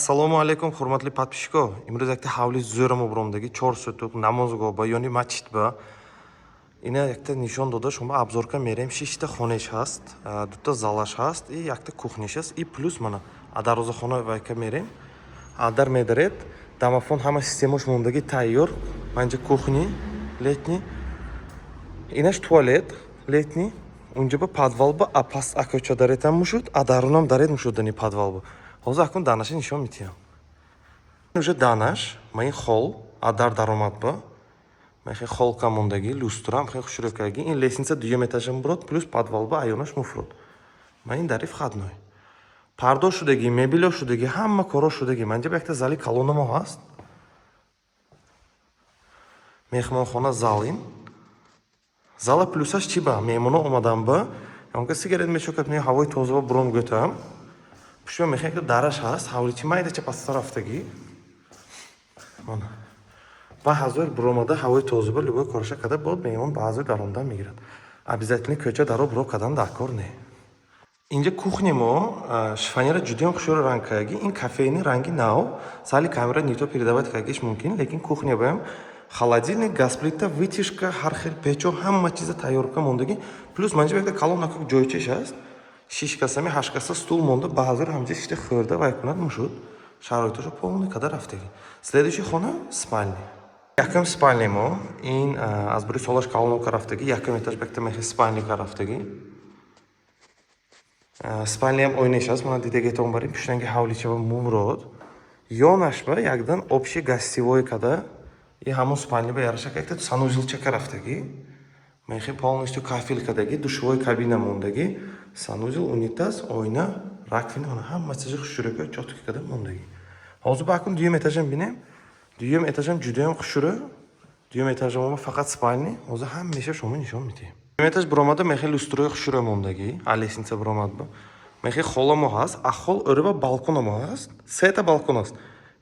Assalomu alaykum hurmatli podpishko. Imroz yakta havli zo'ramo buromdagi 4 sotuq namozgoh ba yoni masjid ba. Ina yakta nishon doda shoma обзорка мерем 6 та хонеш ҳаст, 2 та залаш ҳаст и якта кухниш ҳаст и плюс мана адарозахона вайка мерем. Адар медаред, домофон ҳама системаш мондаги тайёр. Манҷа кухни летни. Инаш туалет летни. Унҷа ба подвал ба паст акача даретам мушуд, адарунам дарет мушудани подвал ба. Ҳозир акун данаши нишон метиҳам. Уже данаш, маин хол, адар даромад ба. Маин хел холка мондаги, люстрам хел хушрукаги. Ин лестница 2 этажам бурод, плюс подвал ба айонаш муфрод. Маин дари входной. Пардо шудаги, мебело шудаги, ҳама коро шудаги. Манҷа ба якта зали калонамо ҳаст. Мехмонхона залин. Зала плюсаш чи ба? Меҳмоно омадан ба. Янка сигарет мешокад, ме ҳавои тоза ба буром гӯтам. Пушо мехе якта дараш ҳаст, ҳавличи майдача паста рафтаги. Мана. Ба ҳазои буромада ҳавои тоза ба любой кораша када бод меҳмон ба ҳазои даромадан мегирад. Обязательно кӯча даро буро кадан дар кор не. Инҷа кухня мо шифонера ҷудоям хушро ранг кардаги. Ин кофейни ранги нав. Сали камера не то передавать кардагиш мумкин, лекин кухня баям холодильник, газплита, вытяжка, ҳар хел печо, ҳама чиза тайёрка мондаги. Плюс манҷа якта калон как ҷойчаш ҳаст. 6 касами 8 каса стул монда, ба ҳазор ҳамҷа шишта хӯрда вай кунад мушуд. Шароитошо полный када рафтаги. Следующий хона спальня. Якам спальня мо, ин аз бури солаш калоновка рафтаги, якам этаж бекта мехи спальника рафтаги. Спальня ҳам ойнеш аст, мана дидагетон бари пушанги ҳавличава мумрод. Ёнаш ба якдан общий гостевой када. И ҳамон спальня ба яраша якта санузелчака рафтаги. Мехи полностью кафел кадаги, душевой кабина мондаги. Санузел, унитаз, ойна, раковина, ҳама чизи хушрӯка чотки када мондаги. Ҳозир ба акун 2 этажам бинем. 2 этажам ҷудоям хушрӯ. 2 этажам фақат спальня. Ҳозир ҳамеша шумо нишон медиҳам. 2 этаж буромада мехи люстрои хушрӯ мондаги, а лестница буромад ба. Мехи холамо ҳаст, а хол өрба балконамо ҳаст. 3 та балкон аст.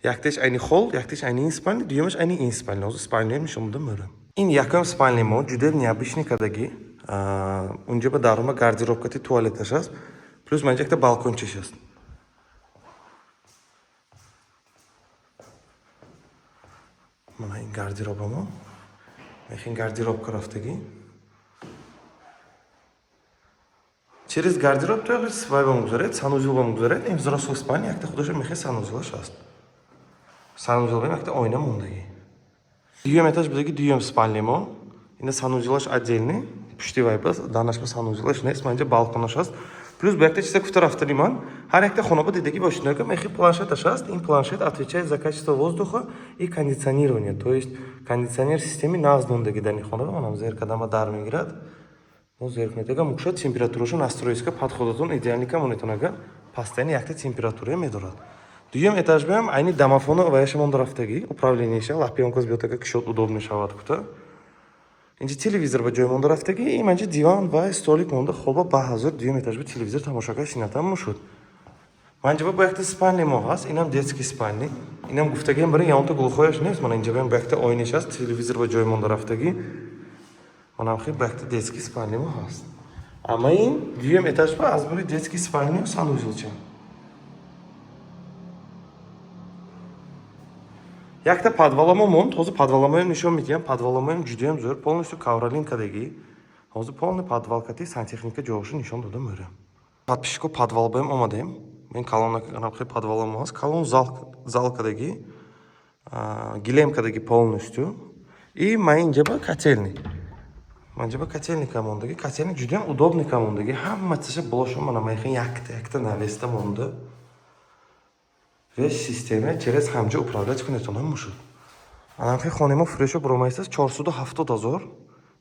Яктеш айни хол, яктеш айни ин спальня, дуюмаш айни ин спальня. Ҳозир спальняем нишон додам мөрам. Ин якам спальня мо ҷудоям необычный кадаги. Унҷа ба дарума гардеробкати туалеташ аст. Плюс манҷа якта балкончаш аст. Мана ин гардеробамо. Мехин гардеробка рафтаги. Через гардероб то як свайба мегузаред, санузел мегузаред. Ин взрослый спальня якта худоша мехи санузелаш аст. Санузел бем якта ойна мондаги. 2 этаж будаги 2 спальня мо. Ина санузелаш отдельный. Пуштивай ба данашка санузелаш нест, манҷа балконаш аст. Плюс ба якта чиза куфта рафтани ман. Ҳар якта хонаба дидаги бошед, но мехи планшеташ аст. Ин планшет отвечает за качество воздуха и кондиционирование. То есть кондиционер системе нағз мондаги дар ин хонаба манам зеркадама дар мегирад. Но зеркнетага мукша температураша настроиска подходатон идеальника монетонага постоянно якта температура медорад. 2 этаж бем айни домофона ва яшамон рафтаги, управлениеша лапионка сбиотага кишот удобный шавад кута. Инҷа телевизор ба ҷой монда рафтаги, ин манҷа диван ва столик монда, хоба ба ҳазор 2 этаж ба телевизор тамошака шинатам мушуд. Манҷа ба якта спальня мо ҳаст, инам детский спальня. Инам гуфтагиам бари янта глухояш нест, мана инҷа ба якта ойнеш аст, телевизор ба ҷой монда рафтаги. Манам хел ба якта детский спальня мо ҳаст. Ама ин 2 этаж ба аз бури детский спальня санузелча. Якта подваламо монд, ҳозир подваламоям нишон медиҳам, подваламоям ҷудоям зӯр, полностью кавралин кадаги. Ҳозир полный подвалкати сантехника ҷоғашо нишон додам мөрам. Подписчико подвал баем омадаем. Мен калон хел подваламо ҳаст, калон зал кадаги, гилем кадаги полностью. И маин инҷа ба котелни. Манҷа ба котелника мондаги, котелник ҷудоям удобника мондаги, ҳама чиза блошо мана мехин якта навеста монда. Весь система через ҳамҷа управлять кунетонам мушуд. Анамхи хонемо фурӯшо буромайсас 470 000.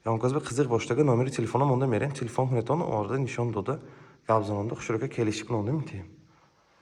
Янказ ба қизиқ боштага номери телефона монда мерем, телефон кунетон орда нишон дода, гап занонда хушрӯка келиши кунонда метиҳем.